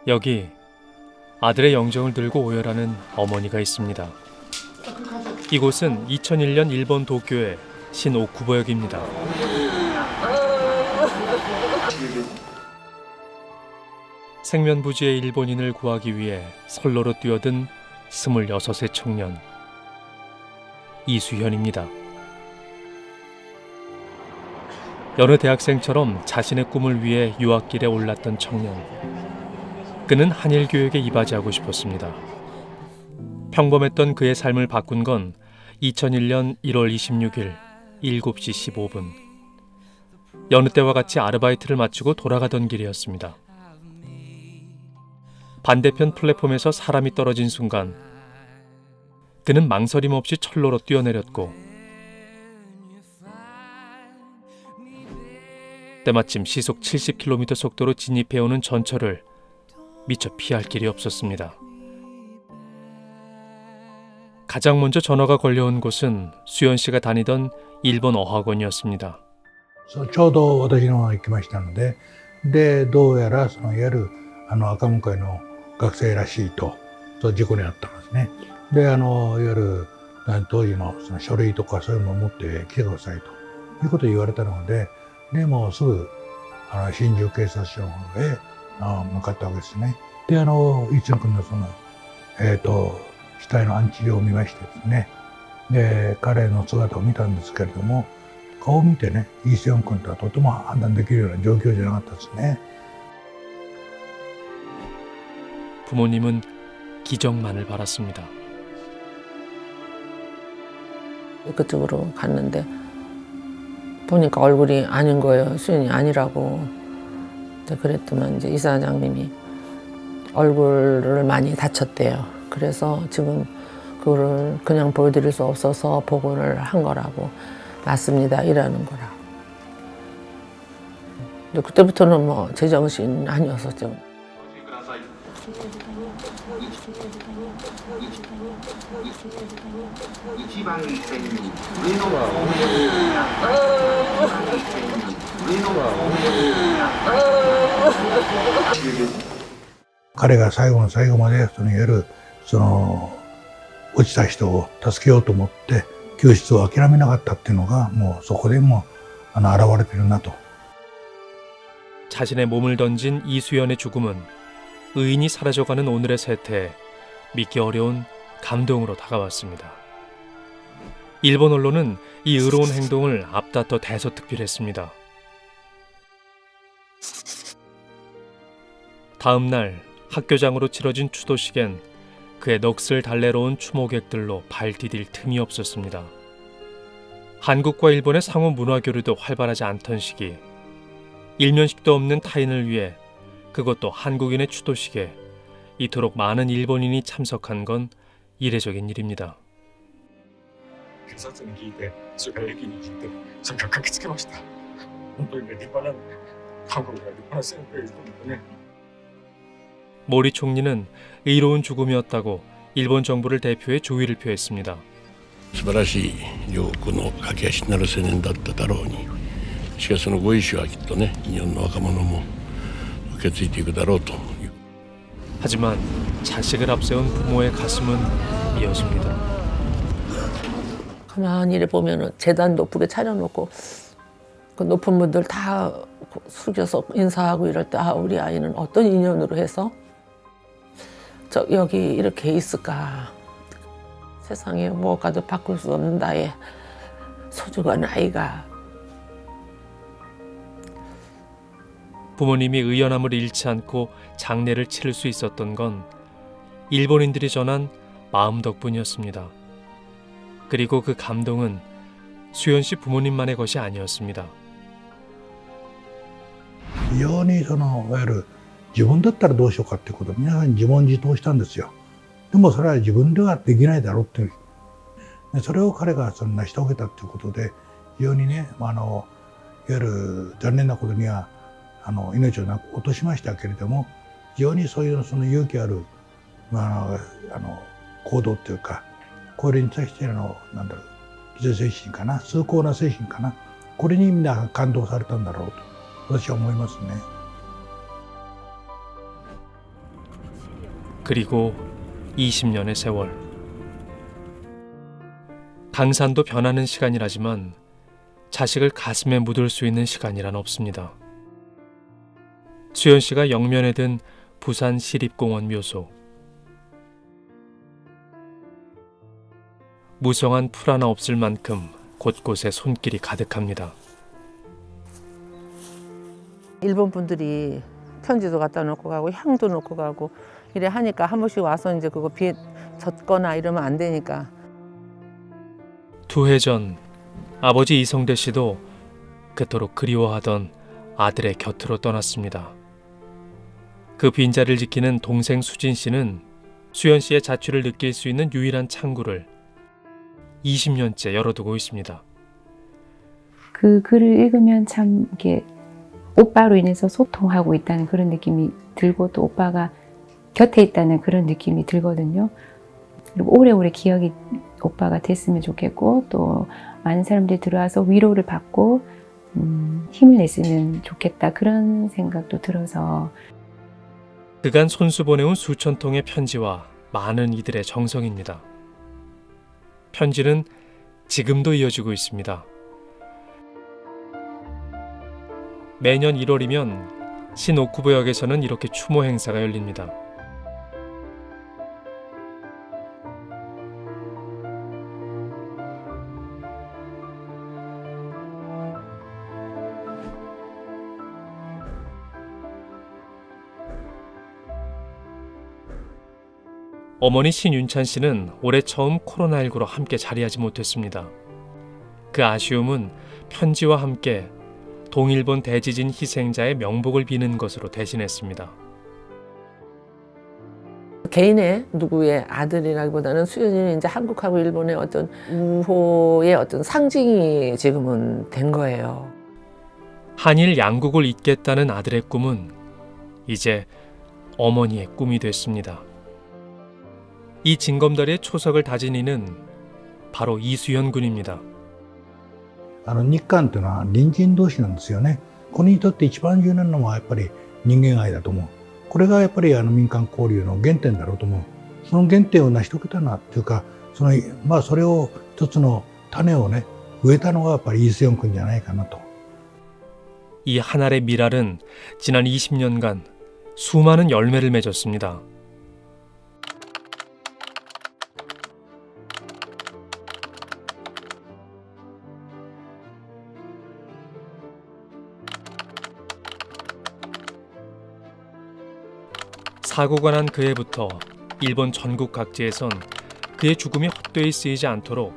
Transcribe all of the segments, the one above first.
여기 아들의 영정을 들고 오열하는 어머니가 있습니다. 이곳은 2001년 일본 도쿄의 신오쿠보역입니다. 생면부지의 일본인을 구하기 위해 선로로 뛰어든 26의 청년 이수현입니다. 여느 대학생처럼 자신의 꿈을 위해 유학길에 올랐던 청년. 그는 한일교육에 이바지하고 싶었습니다. 평범했던 그의 삶을 바꾼 건 2001년 1월 26일 7시 15분. 여느 때와 같이 아르바이트를 마치고 돌아가던 길이었습니다. 반대편 플랫폼에서 사람이 떨어진 순간 그는 망설임 없이 철로로 뛰어내렸고 때마침 시속 70km 속도로 진입해오는 전철을 미처 피할 길이 없었습니다. 가장 먼저 전화가 걸려온 곳은 수연 씨가 다니던 일본 어학원이었습니다. ちょうど私の方が行きましたので、でどうやらいわゆる赤向かいの学生らしいと、事故に遭ったんですね。でいわゆる当時のその書類とかそういうのを持って来てくださいということを言われたので、でもうすぐ新宿警察署の方へ向かったわけですね。で一野君のその死体の安置所を見ましてですね、で彼の姿を見たんですけれども、顔を見てね、イ・セヨン君とはとても判断できるような状況じゃなかったですね。 부모님은 기적만을 바랐습니다. 그쪽으로 갔는데 보니까 얼굴이 아닌 거예요. 수연이 아니라고. 그랬더만 이제 이사장님이 얼굴을 많이 다쳤대요. 그래서 지금 그거를 그냥 보여드릴 수 없어서 복원을 한 거라고 맞습니다. 이라는 거라. 근데 그때부터는 뭐 제정신 아니었었죠.彼が最後の最後までいわゆる落ちた人を助けようと思って救出を諦めなかったっていうのがもうそこでも現れてるなと。 자신의 몸을 던진 이수연의 죽음은 의인이 사라져가는 오늘의 세태에 믿기 어려운 감동으로 다가왔습니다. 일본 언론은 이 의로운 행동을 앞다퉈 대서특필했습니다. 다음 날 학교장으로 치러진 추도식엔 그의 넋을 달래러 온 추모객들로 발 디딜 틈이 없었습니다. 한국과 일본의 상호 문화 교류도 활발하지 않던 시기, 일면식도 없는 타인을 위해 그것도 한국인의 추도식에 이토록 많은 일본인이 참석한 건 이례적인 일입니다. 警察に聞いて、それから駅に聞いて、それから駆けつけました。本当にね、立派な、韓国が立派な先輩ですね。 모리 총리는 의로운 죽음이었다고 일본 정부를 대표해 조의를 표했습니다. 素晴らしい両国の駆け足になる青年だっただろうに、しかしそのご意志はきっとね、日本の若者も受け継いでいくだろうという。 하지만 자식을 앞세운 부모의 가슴은 미어집니다. 가만히 이래 보면은 재단 높게 차려놓고 그 높은 분들 다 숙여서 인사하고 이럴 때 아, 우리 아이는 어떤 인연으로 해서 저 여기 이렇게 있을까. 세상에 무엇과도 바꿀 수 없는 나의 소중한 아이가. 부모님이 의연함을 잃지 않고 장례를 치를 수 있었던 건 일본인들이 전한 마음 덕분이었습니다. 그리고 그 감동은 수연 씨 부모님만의 것이 아니었습니다. 非常にいわゆる自分だったらどうしようかってことを皆さんに自問自答したんですよ。でもそれは自分ではできないだろうっていう、それを彼が成し遂げたっていうことで非常にね、いわゆる残念なことには命を落としましたけれども、非常にそういう勇気ある、行動っていうか、これに対してなんだろう、犠牲精神かな、崇高な精神かな、これにみんな感動されたんだろうと私は思いますね。 그리고 20년의 세월. 강산도 변하는 시간이라지만 자식을 가슴에 묻을 수 있는 시간이란 없습니다. 수연 씨가 영면에 든 부산 시립공원 묘소. 무성한 풀 하나 없을 만큼 곳곳에 손길이 가득합니다. 일본 분들이 편지도 갖다 놓고 가고 향도 놓고 가고 이래 하니까 한 번씩 와서 이제 그거 비에 젖거나 이러면 안 되니까. 2해 전 아버지 이성대 씨도 그토록 그리워하던 아들의 곁으로 떠났습니다. 그 빈자리를 지키는 동생 수진 씨는 수연 씨의 자취를 느낄 수 있는 유일한 창구를 20년째 열어두고 있습니다. 그 글을 읽으면 참 이게 오빠로 인해서 소통하고 있다는 그런 느낌이 들고 또 오빠가 곁에 있다는 그런 느낌이 들거든요. 그리고 오래오래 기억이 오빠가 됐으면 좋겠고 또 많은 사람들이 들어와서 위로를 받고 힘을 냈으면 좋겠다 그런 생각도 들어서 그간 손수 보내온 수천 통의 편지와 많은 이들의 정성입니다. 편지는 지금도 이어지고 있습니다. 매년 1월이면 신오쿠보역에서는 이렇게 추모 행사가 열립니다. 어머니 신윤찬 씨는 올해 처음 코로나19로 함께 자리하지 못했습니다. 그 아쉬움은 편지와 함께 동일본 대지진 희생자의 명복을 비는 것으로 대신했습니다. 개인의 누구의 아들이라기보다는 수연이는 이제 한국하고 일본의 어떤 우호의 어떤 상징이 지금은 된 거예요. 한일 양국을 잇겠다는 아들의 꿈은 이제 어머니의 꿈이 됐습니다. 이 징검다리의 초석을 다진 이는 바로 이수연 군입니다. 日韓っていうのは隣人同士なんですよね。これにとって一番重要なのはやっぱり人間愛だと思う。これがやっぱり民間交流の原点だろうと思う。その原点を成し遂げたなっていうか、それを一つの種をね植えたのがやっぱりイ・スヨン君じゃないかなと。 이 한 알의 밀알은 지난 20년간 수많은 열매를 맺었습니다. 사고가 난 그 해부터 일본 전국 각지에선 그의 죽음이 헛되이 쓰이지 않도록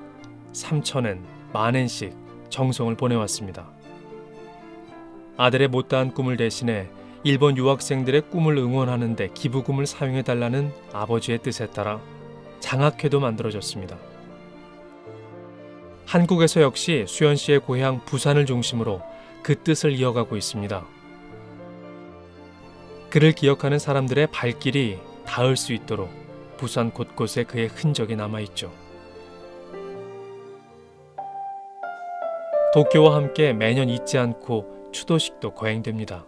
3,000엔, 10,000엔씩 정성을 보내왔습니다. 아들의 못다한 꿈을 대신해 일본 유학생들의 꿈을 응원하는 데 기부금을 사용해달라는 아버지의 뜻에 따라 장학회도 만들어졌습니다. 한국에서 역시 수연 씨의 고향 부산을 중심으로 그 뜻을 이어가고 있습니다. 그를 기억하는 사람들의 발길이 닿을 수 있도록 부산 곳곳에 그의 흔적이 남아있죠. 도쿄와 함께 매년 잊지 않고 추도식도 거행됩니다.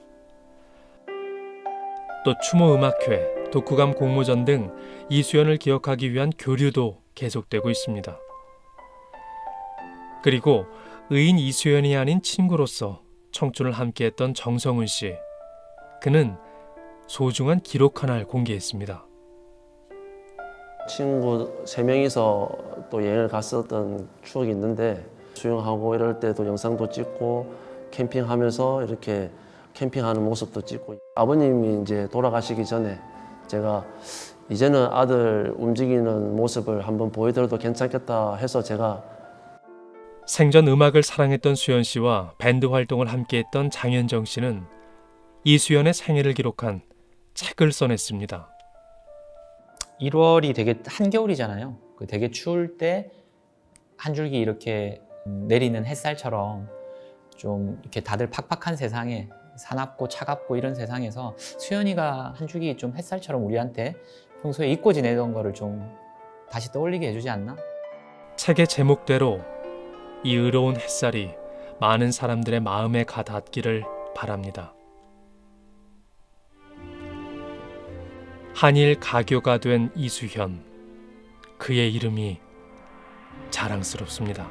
또 추모음악회, 독후감 공모전 등 이수연을 기억하기 위한 교류도 계속되고 있습니다. 그리고 의인 이수연이 아닌 친구로서 청춘을 함께했던 정성훈 씨. 그는 소중한 기록 하나를 공개했습니다. 친구 3명이서 또 여행을 갔었던 추억이 있는데 수영하고 이럴 때도 영상도 찍고 캠핑하면서 이렇게 캠핑하는 모습도 찍고 아버님이 이제 돌아가시기 전에 제가 이제는 아들 움직이는 모습을 한번 보여드려도 괜찮겠다 해서 제가 생전 음악을 사랑했던 수연 씨와 밴드 활동을 함께했던 장현정 씨는 이수연의 생애를 기록한 책을 써냈습니다. 1월이 되게 한겨울이잖아요. 되게 추울 때 한 줄기 이렇게 내리는 햇살처럼 좀 이렇게 다들 팍팍한 세상에 사납고 차갑고 이런 세상에서 수연이가 한 줄기 좀 햇살처럼 우리한테 평소에 잊고 지내던 거를 좀 다시 떠올리게 해주지 않나? 책의 제목대로 이 의로운 햇살이 많은 사람들의 마음에 가 닿기를 바랍니다. 한일 가교가 된 이수현. 그의 이름이 자랑스럽습니다.